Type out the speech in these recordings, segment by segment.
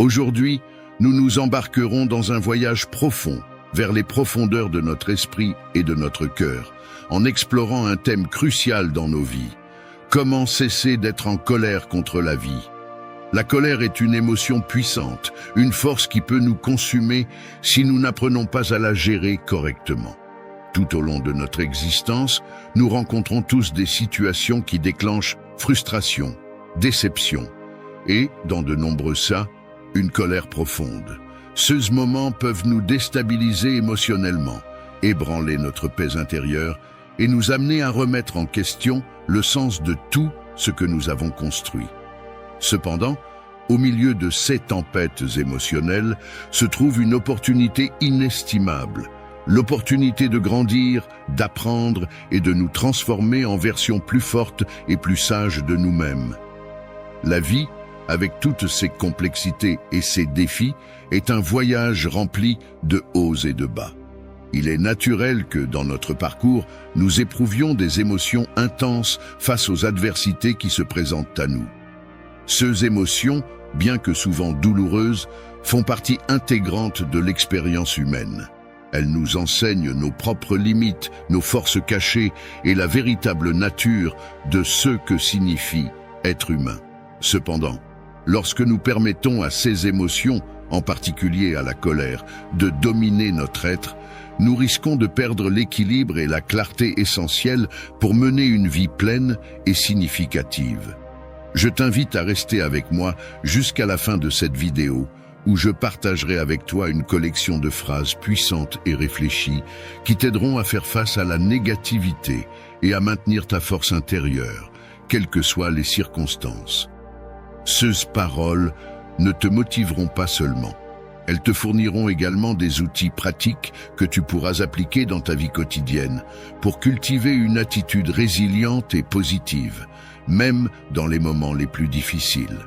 Aujourd'hui, nous nous embarquerons dans un voyage profond vers les profondeurs de notre esprit et de notre cœur, en explorant un thème crucial dans nos vies. Comment cesser d'être en colère contre la vie? La colère est une émotion puissante, une force qui peut nous consumer si nous n'apprenons pas à la gérer correctement. Tout au long de notre existence, nous rencontrons tous des situations qui déclenchent frustration, déception et, dans de nombreux cas, une colère profonde. Ces moments peuvent nous déstabiliser émotionnellement, ébranler notre paix intérieure et nous amener à remettre en question le sens de tout ce que nous avons construit. Cependant, au milieu de ces tempêtes émotionnelles se trouve une opportunité inestimable, l'opportunité de grandir, d'apprendre et de nous transformer en versions plus fortes et plus sages de nous-mêmes. La vie, avec toutes ses complexités et ses défis, est un voyage rempli de hauts et de bas. Il est naturel que, dans notre parcours, nous éprouvions des émotions intenses face aux adversités qui se présentent à nous. Ces émotions, bien que souvent douloureuses, font partie intégrante de l'expérience humaine. Elles nous enseignent nos propres limites, nos forces cachées et la véritable nature de ce que signifie être humain. Cependant, lorsque nous permettons à ces émotions, en particulier à la colère, de dominer notre être, nous risquons de perdre l'équilibre et la clarté essentielle pour mener une vie pleine et significative. Je t'invite à rester avec moi jusqu'à la fin de cette vidéo, où je partagerai avec toi une collection de phrases puissantes et réfléchies qui t'aideront à faire face à la négativité et à maintenir ta force intérieure, quelles que soient les circonstances. Ces paroles ne te motiveront pas seulement. Elles te fourniront également des outils pratiques que tu pourras appliquer dans ta vie quotidienne pour cultiver une attitude résiliente et positive, même dans les moments les plus difficiles.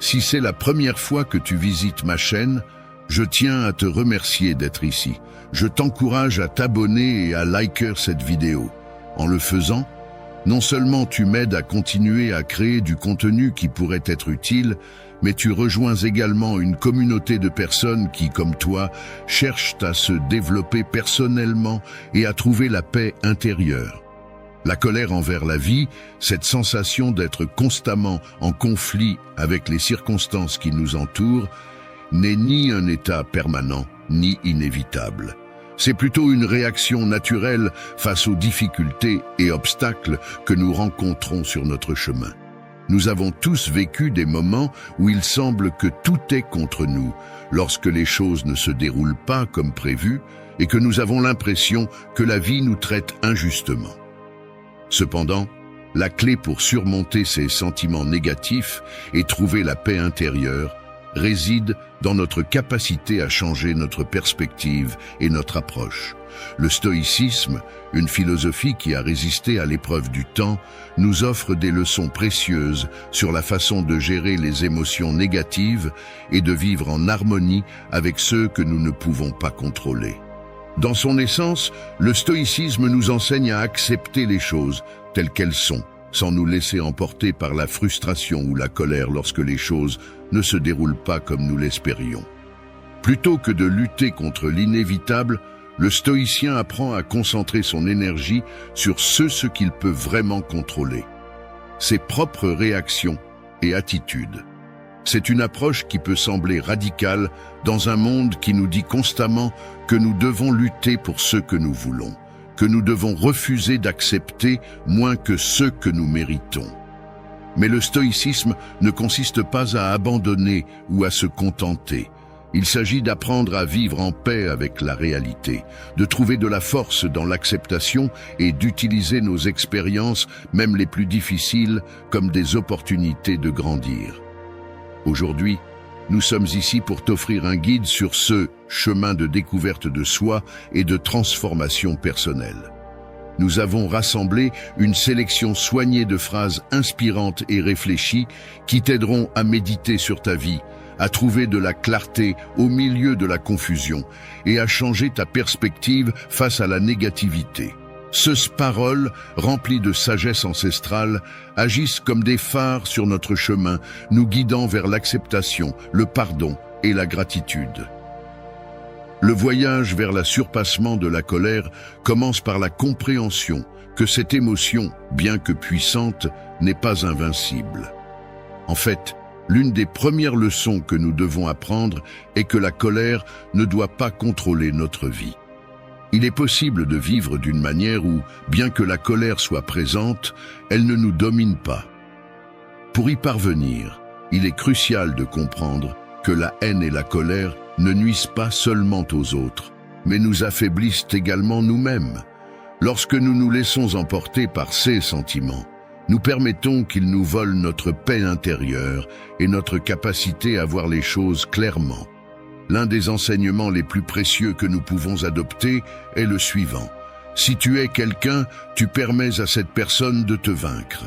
Si c'est la première fois que tu visites ma chaîne, je tiens à te remercier d'être ici. Je t'encourage à t'abonner et à liker cette vidéo. En le faisant, non seulement tu m'aides à continuer à créer du contenu qui pourrait être utile, mais tu rejoins également une communauté de personnes qui, comme toi, cherchent à se développer personnellement et à trouver la paix intérieure. La colère envers la vie, cette sensation d'être constamment en conflit avec les circonstances qui nous entourent, n'est ni un état permanent, ni inévitable. C'est plutôt une réaction naturelle face aux difficultés et obstacles que nous rencontrons sur notre chemin. Nous avons tous vécu des moments où il semble que tout est contre nous, lorsque les choses ne se déroulent pas comme prévu et que nous avons l'impression que la vie nous traite injustement. Cependant, la clé pour surmonter ces sentiments négatifs et trouver la paix intérieure réside dans notre capacité à changer notre perspective et notre approche. Le stoïcisme, une philosophie qui a résisté à l'épreuve du temps, nous offre des leçons précieuses sur la façon de gérer les émotions négatives et de vivre en harmonie avec ceux que nous ne pouvons pas contrôler. Dans son essence, le stoïcisme nous enseigne à accepter les choses telles qu'elles sont, sans nous laisser emporter par la frustration ou la colère lorsque les choses ne se déroulent pas comme nous l'espérions. Plutôt que de lutter contre l'inévitable, le stoïcien apprend à concentrer son énergie sur ce qu'il peut vraiment contrôler, ses propres réactions et attitudes. C'est une approche qui peut sembler radicale dans un monde qui nous dit constamment que nous devons lutter pour ce que nous voulons, que nous devons refuser d'accepter moins que ce que nous méritons. Mais le stoïcisme ne consiste pas à abandonner ou à se contenter. Il s'agit d'apprendre à vivre en paix avec la réalité, de trouver de la force dans l'acceptation et d'utiliser nos expériences, même les plus difficiles, comme des opportunités de grandir. Aujourd'hui, nous sommes ici pour t'offrir un guide sur ce chemin de découverte de soi et de transformation personnelle. Nous avons rassemblé une sélection soignée de phrases inspirantes et réfléchies qui t'aideront à méditer sur ta vie, à trouver de la clarté au milieu de la confusion et à changer ta perspective face à la négativité. Ces paroles, remplies de sagesse ancestrale, agissent comme des phares sur notre chemin, nous guidant vers l'acceptation, le pardon et la gratitude. Le voyage vers le surpassement de la colère commence par la compréhension que cette émotion, bien que puissante, n'est pas invincible. En fait, l'une des premières leçons que nous devons apprendre est que la colère ne doit pas contrôler notre vie. Il est possible de vivre d'une manière où, bien que la colère soit présente, elle ne nous domine pas. Pour y parvenir, il est crucial de comprendre que la haine et la colère ne nuisent pas seulement aux autres, mais nous affaiblissent également nous-mêmes. Lorsque nous nous laissons emporter par ces sentiments, nous permettons qu'ils nous volent notre paix intérieure et notre capacité à voir les choses clairement. L'un des enseignements les plus précieux que nous pouvons adopter est le suivant. Si tu es quelqu'un, tu permets à cette personne de te vaincre.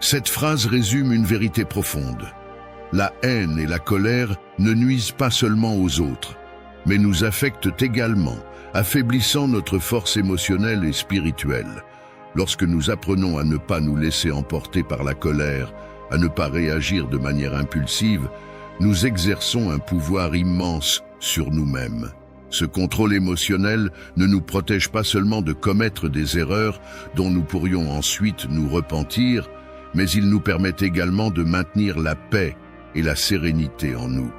Cette phrase résume une vérité profonde. La haine et la colère ne nuisent pas seulement aux autres, mais nous affectent également, affaiblissant notre force émotionnelle et spirituelle. Lorsque nous apprenons à ne pas nous laisser emporter par la colère, à ne pas réagir de manière impulsive, nous exerçons un pouvoir immense sur nous-mêmes. Ce contrôle émotionnel ne nous protège pas seulement de commettre des erreurs dont nous pourrions ensuite nous repentir, mais il nous permet également de maintenir la paix et la sérénité en nous.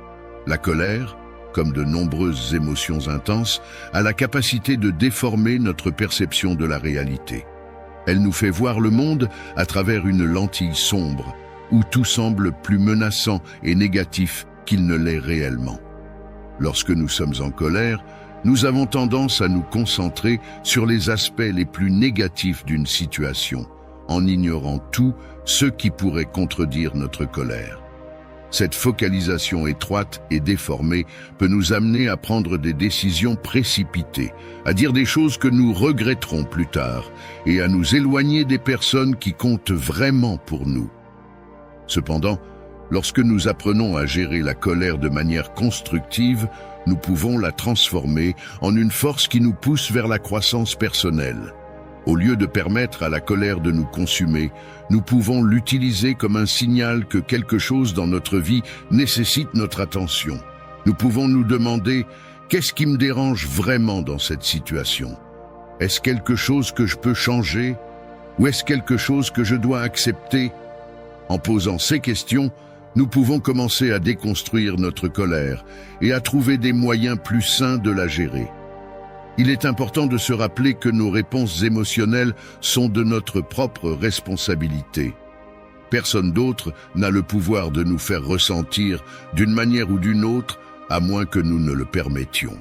La colère, comme de nombreuses émotions intenses, a la capacité de déformer notre perception de la réalité. Elle nous fait voir le monde à travers une lentille sombre, où tout semble plus menaçant et négatif qu'il ne l'est réellement. Lorsque nous sommes en colère, nous avons tendance à nous concentrer sur les aspects les plus négatifs d'une situation, en ignorant tout ce qui pourrait contredire notre colère. Cette focalisation étroite et déformée peut nous amener à prendre des décisions précipitées, à dire des choses que nous regretterons plus tard et à nous éloigner des personnes qui comptent vraiment pour nous. Cependant, lorsque nous apprenons à gérer la colère de manière constructive, nous pouvons la transformer en une force qui nous pousse vers la croissance personnelle. Au lieu de permettre à la colère de nous consumer, nous pouvons l'utiliser comme un signal que quelque chose dans notre vie nécessite notre attention. Nous pouvons nous demander « Qu'est-ce qui me dérange vraiment dans cette situation ? Est-ce quelque chose que je peux changer ? Ou est-ce quelque chose que je dois accepter ?» En posant ces questions, nous pouvons commencer à déconstruire notre colère et à trouver des moyens plus sains de la gérer. Il est important de se rappeler que nos réponses émotionnelles sont de notre propre responsabilité. Personne d'autre n'a le pouvoir de nous faire ressentir d'une manière ou d'une autre, à moins que nous ne le permettions.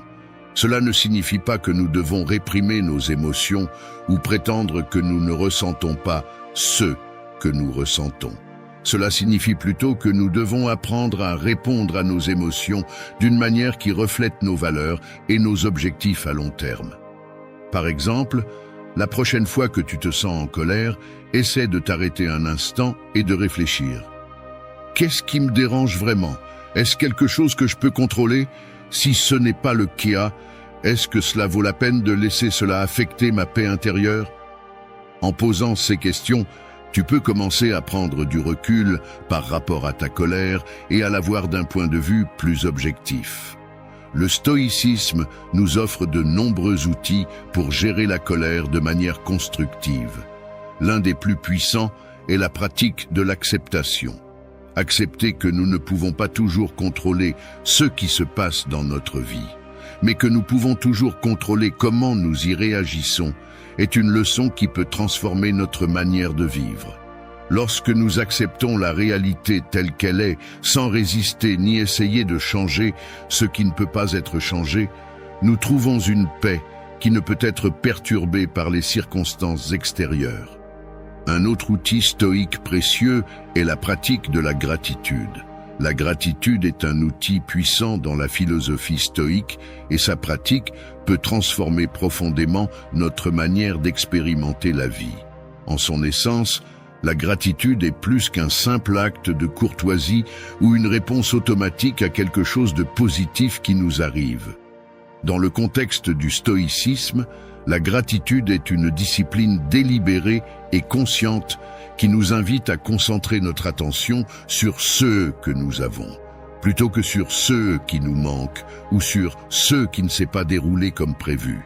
Cela ne signifie pas que nous devons réprimer nos émotions ou prétendre que nous ne ressentons pas ce que nous ressentons. Cela signifie plutôt que nous devons apprendre à répondre à nos émotions d'une manière qui reflète nos valeurs et nos objectifs à long terme. Par exemple, la prochaine fois que tu te sens en colère, essaie de t'arrêter un instant et de réfléchir. Qu'est-ce qui me dérange vraiment ? Est-ce quelque chose que je peux contrôler ? Si ce n'est pas le cas, est-ce que cela vaut la peine de laisser cela affecter ma paix intérieure ? En posant ces questions, tu peux commencer à prendre du recul par rapport à ta colère et à la voir d'un point de vue plus objectif. Le stoïcisme nous offre de nombreux outils pour gérer la colère de manière constructive. L'un des plus puissants est la pratique de l'acceptation. Accepter que nous ne pouvons pas toujours contrôler ce qui se passe dans notre vie, mais que nous pouvons toujours contrôler comment nous y réagissons, est une leçon qui peut transformer notre manière de vivre. Lorsque nous acceptons la réalité telle qu'elle est, sans résister ni essayer de changer ce qui ne peut pas être changé, nous trouvons une paix qui ne peut être perturbée par les circonstances extérieures. Un autre outil stoïque précieux est la pratique de la gratitude. La gratitude est un outil puissant dans la philosophie stoïque et sa pratique peut transformer profondément notre manière d'expérimenter la vie. En son essence, la gratitude est plus qu'un simple acte de courtoisie ou une réponse automatique à quelque chose de positif qui nous arrive. Dans le contexte du stoïcisme, La gratitude est une discipline délibérée et consciente qui nous invite à concentrer notre attention sur ceux que nous avons, plutôt que sur ceux qui nous manquent ou sur ceux qui ne s'est pas déroulé comme prévu.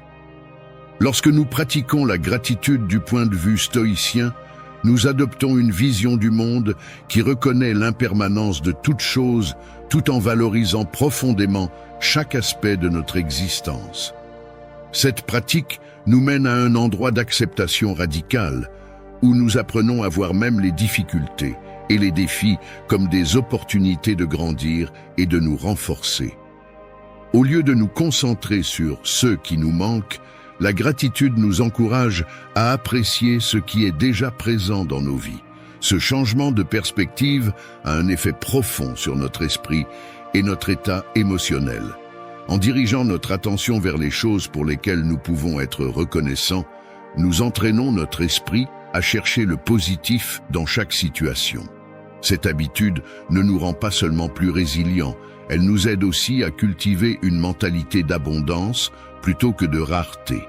Lorsque nous pratiquons la gratitude du point de vue stoïcien, nous adoptons une vision du monde qui reconnaît l'impermanence de toute chose tout en valorisant profondément chaque aspect de notre existence. Cette pratique nous mène à un endroit d'acceptation radicale où nous apprenons à voir même les difficultés et les défis comme des opportunités de grandir et de nous renforcer. Au lieu de nous concentrer sur ceux qui nous manquent, la gratitude nous encourage à apprécier ce qui est déjà présent dans nos vies. Ce changement de perspective a un effet profond sur notre esprit et notre état émotionnel. En dirigeant notre attention vers les choses pour lesquelles nous pouvons être reconnaissants, nous entraînons notre esprit à chercher le positif dans chaque situation. Cette habitude ne nous rend pas seulement plus résilients, elle nous aide aussi à cultiver une mentalité d'abondance plutôt que de rareté.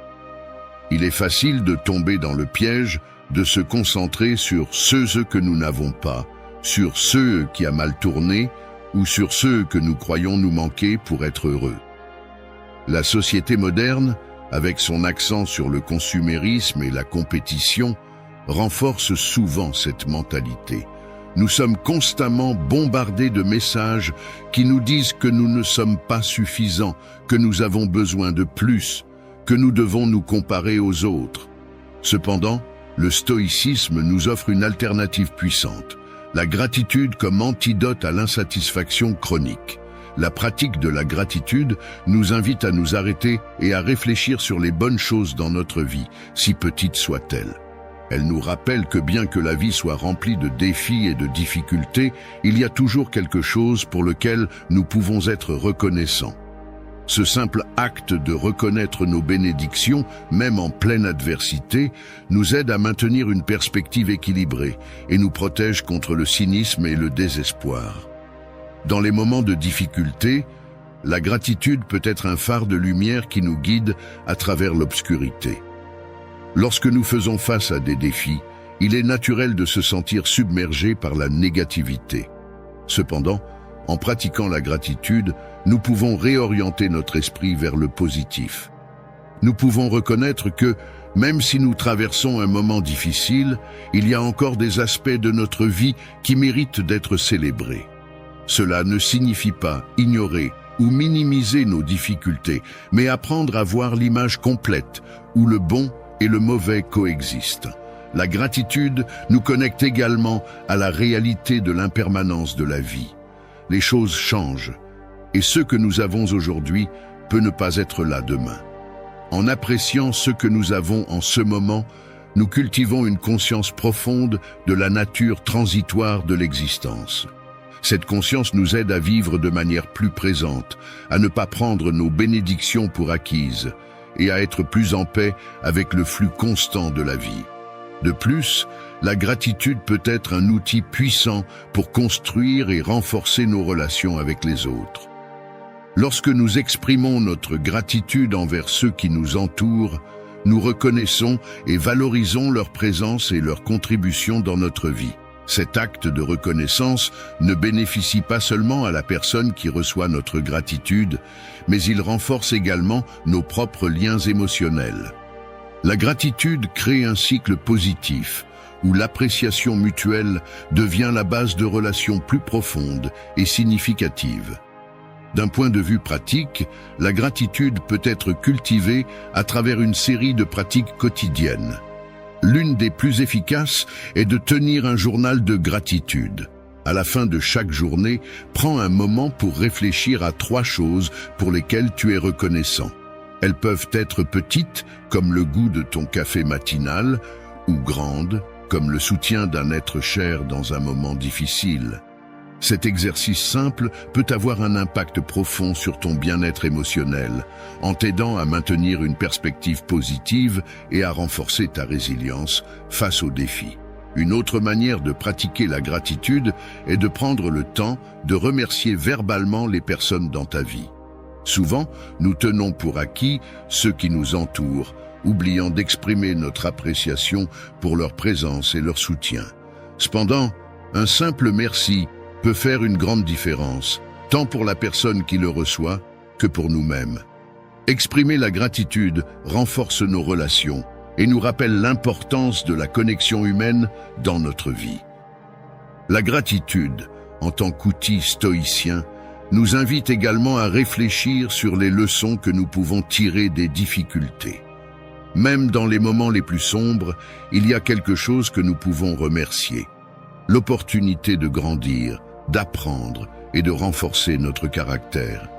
Il est facile de tomber dans le piège de se concentrer sur ceux que nous n'avons pas, sur ceux qui a mal tourné ou sur ceux que nous croyons nous manquer pour être heureux. La société moderne, avec son accent sur le consumérisme et la compétition, renforce souvent cette mentalité. Nous sommes constamment bombardés de messages qui nous disent que nous ne sommes pas suffisants, que nous avons besoin de plus, que nous devons nous comparer aux autres. Cependant, le stoïcisme nous offre une alternative puissante, la gratitude comme antidote à l'insatisfaction chronique. La pratique de la gratitude nous invite à nous arrêter et à réfléchir sur les bonnes choses dans notre vie, si petites soient-elles. Elle nous rappelle que bien que la vie soit remplie de défis et de difficultés, il y a toujours quelque chose pour lequel nous pouvons être reconnaissants. Ce simple acte de reconnaître nos bénédictions, même en pleine adversité, nous aide à maintenir une perspective équilibrée et nous protège contre le cynisme et le désespoir. Dans les moments de difficulté, la gratitude peut être un phare de lumière qui nous guide à travers l'obscurité. Lorsque nous faisons face à des défis, il est naturel de se sentir submergé par la négativité. Cependant, en pratiquant la gratitude, nous pouvons réorienter notre esprit vers le positif. Nous pouvons reconnaître que, même si nous traversons un moment difficile, il y a encore des aspects de notre vie qui méritent d'être célébrés. Cela ne signifie pas ignorer ou minimiser nos difficultés, mais apprendre à voir l'image complète, où le bon et le mauvais coexistent. La gratitude nous connecte également à la réalité de l'impermanence de la vie. Les choses changent, et ce que nous avons aujourd'hui peut ne pas être là demain. En appréciant ce que nous avons en ce moment, nous cultivons une conscience profonde de la nature transitoire de l'existence. Cette conscience nous aide à vivre de manière plus présente, à ne pas prendre nos bénédictions pour acquises et à être plus en paix avec le flux constant de la vie. De plus, la gratitude peut être un outil puissant pour construire et renforcer nos relations avec les autres. Lorsque nous exprimons notre gratitude envers ceux qui nous entourent, nous reconnaissons et valorisons leur présence et leur contribution dans notre vie. Cet acte de reconnaissance ne bénéficie pas seulement à la personne qui reçoit notre gratitude, mais il renforce également nos propres liens émotionnels. La gratitude crée un cycle positif, où l'appréciation mutuelle devient la base de relations plus profondes et significatives. D'un point de vue pratique, la gratitude peut être cultivée à travers une série de pratiques quotidiennes. L'une des plus efficaces est de tenir un journal de gratitude. À la fin de chaque journée, prends un moment pour réfléchir à 3 choses pour lesquelles tu es reconnaissant. Elles peuvent être petites, comme le goût de ton café matinal, ou grandes, comme le soutien d'un être cher dans un moment difficile. Cet exercice simple peut avoir un impact profond sur ton bien-être émotionnel, en t'aidant à maintenir une perspective positive et à renforcer ta résilience face aux défis. Une autre manière de pratiquer la gratitude est de prendre le temps de remercier verbalement les personnes dans ta vie. Souvent, nous tenons pour acquis ceux qui nous entourent, oubliant d'exprimer notre appréciation pour leur présence et leur soutien. Cependant, un simple merci peut faire une grande différence, tant pour la personne qui le reçoit que pour nous-mêmes. Exprimer la gratitude renforce nos relations et nous rappelle l'importance de la connexion humaine dans notre vie. La gratitude, en tant qu'outil stoïcien, nous invite également à réfléchir sur les leçons que nous pouvons tirer des difficultés. Même dans les moments les plus sombres, il y a quelque chose que nous pouvons remercier. L'opportunité de grandir, d'apprendre et de renforcer notre caractère.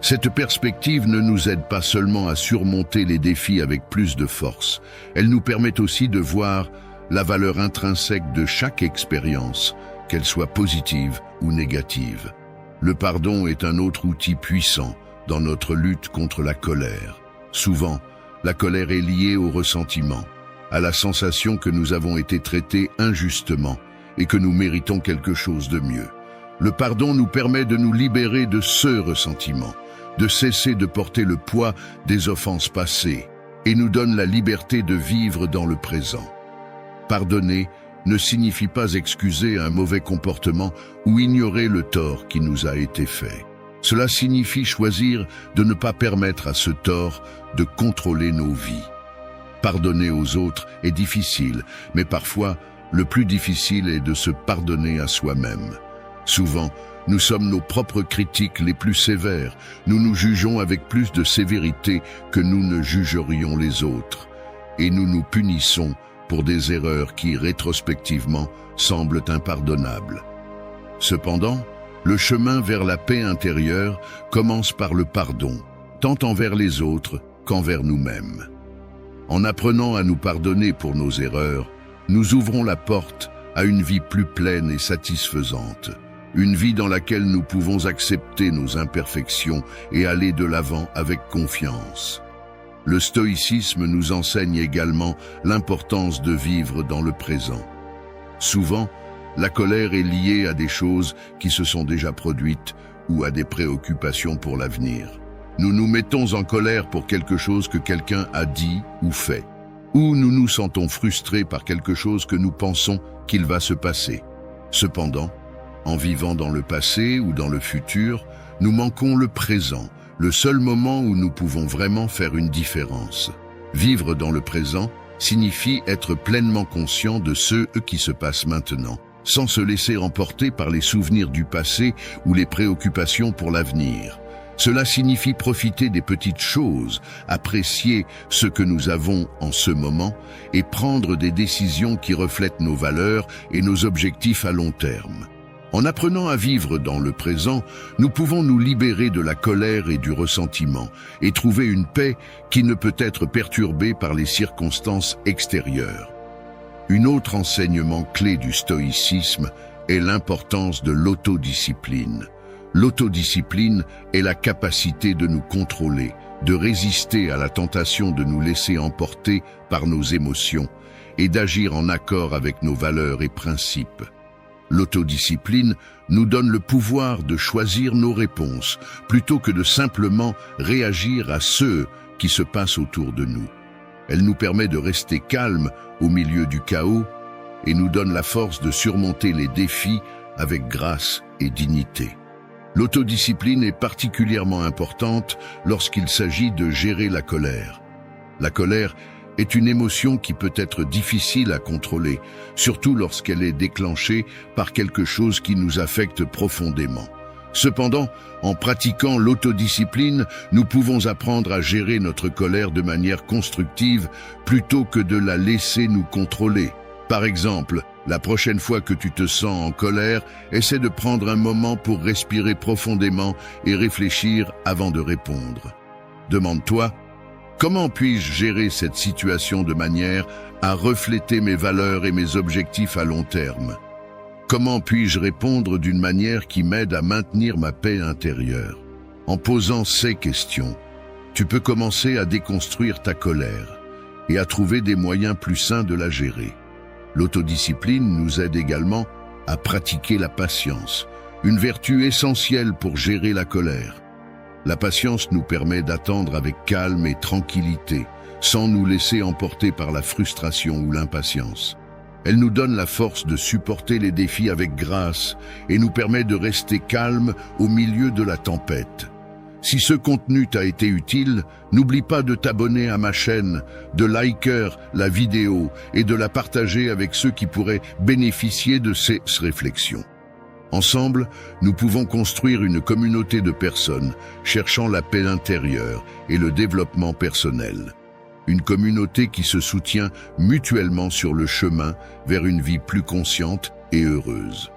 Cette perspective ne nous aide pas seulement à surmonter les défis avec plus de force, elle nous permet aussi de voir la valeur intrinsèque de chaque expérience, qu'elle soit positive ou négative. Le pardon est un autre outil puissant dans notre lutte contre la colère. Souvent, la colère est liée au ressentiment, à la sensation que nous avons été traités injustement et que nous méritons quelque chose de mieux. Le pardon nous permet de nous libérer de ce ressentiment, de cesser de porter le poids des offenses passées et nous donne la liberté de vivre dans le présent. Pardonner ne signifie pas excuser un mauvais comportement ou ignorer le tort qui nous a été fait. Cela signifie choisir de ne pas permettre à ce tort de contrôler nos vies. Pardonner aux autres est difficile, mais parfois, le plus difficile est de se pardonner à soi-même. Souvent, nous sommes nos propres critiques les plus sévères. Nous nous jugeons avec plus de sévérité que nous ne jugerions les autres. Et nous nous punissons pour des erreurs qui, rétrospectivement, semblent impardonnables. Cependant, le chemin vers la paix intérieure commence par le pardon, tant envers les autres qu'envers nous-mêmes. En apprenant à nous pardonner pour nos erreurs, nous ouvrons la porte à une vie plus pleine et satisfaisante, une vie dans laquelle nous pouvons accepter nos imperfections et aller de l'avant avec confiance. Le stoïcisme nous enseigne également l'importance de vivre dans le présent. Souvent, la colère est liée à des choses qui se sont déjà produites ou à des préoccupations pour l'avenir. Nous nous mettons en colère pour quelque chose que quelqu'un a dit ou fait, ou nous nous sentons frustrés par quelque chose que nous pensons qu'il va se passer. Cependant, en vivant dans le passé ou dans le futur, nous manquons le présent, le seul moment où nous pouvons vraiment faire une différence. Vivre dans le présent signifie être pleinement conscient de ce qui se passe maintenant, sans se laisser emporter par les souvenirs du passé ou les préoccupations pour l'avenir. Cela signifie profiter des petites choses, apprécier ce que nous avons en ce moment et prendre des décisions qui reflètent nos valeurs et nos objectifs à long terme. En apprenant à vivre dans le présent, nous pouvons nous libérer de la colère et du ressentiment et trouver une paix qui ne peut être perturbée par les circonstances extérieures. Un autre enseignement clé du stoïcisme est l'importance de l'autodiscipline. L'autodiscipline est la capacité de nous contrôler, de résister à la tentation de nous laisser emporter par nos émotions et d'agir en accord avec nos valeurs et principes. L'autodiscipline nous donne le pouvoir de choisir nos réponses plutôt que de simplement réagir à ce qui se passe autour de nous. Elle nous permet de rester calmes au milieu du chaos et nous donne la force de surmonter les défis avec grâce et dignité. L'autodiscipline est particulièrement importante lorsqu'il s'agit de gérer la colère. La colère est une émotion qui peut être difficile à contrôler, surtout lorsqu'elle est déclenchée par quelque chose qui nous affecte profondément. Cependant, en pratiquant l'autodiscipline, nous pouvons apprendre à gérer notre colère de manière constructive plutôt que de la laisser nous contrôler. Par exemple, la prochaine fois que tu te sens en colère, essaie de prendre un moment pour respirer profondément et réfléchir avant de répondre. Demande-toi, comment puis-je gérer cette situation de manière à refléter mes valeurs et mes objectifs à long terme? Comment puis-je répondre d'une manière qui m'aide à maintenir ma paix intérieure? En posant ces questions, tu peux commencer à déconstruire ta colère et à trouver des moyens plus sains de la gérer. L'autodiscipline nous aide également à pratiquer la patience, une vertu essentielle pour gérer la colère. La patience nous permet d'attendre avec calme et tranquillité, sans nous laisser emporter par la frustration ou l'impatience. Elle nous donne la force de supporter les défis avec grâce et nous permet de rester calme au milieu de la tempête. Si ce contenu t'a été utile, n'oublie pas de t'abonner à ma chaîne, de liker la vidéo et de la partager avec ceux qui pourraient bénéficier de ces réflexions. Ensemble, nous pouvons construire une communauté de personnes cherchant la paix intérieure et le développement personnel. Une communauté qui se soutient mutuellement sur le chemin vers une vie plus consciente et heureuse.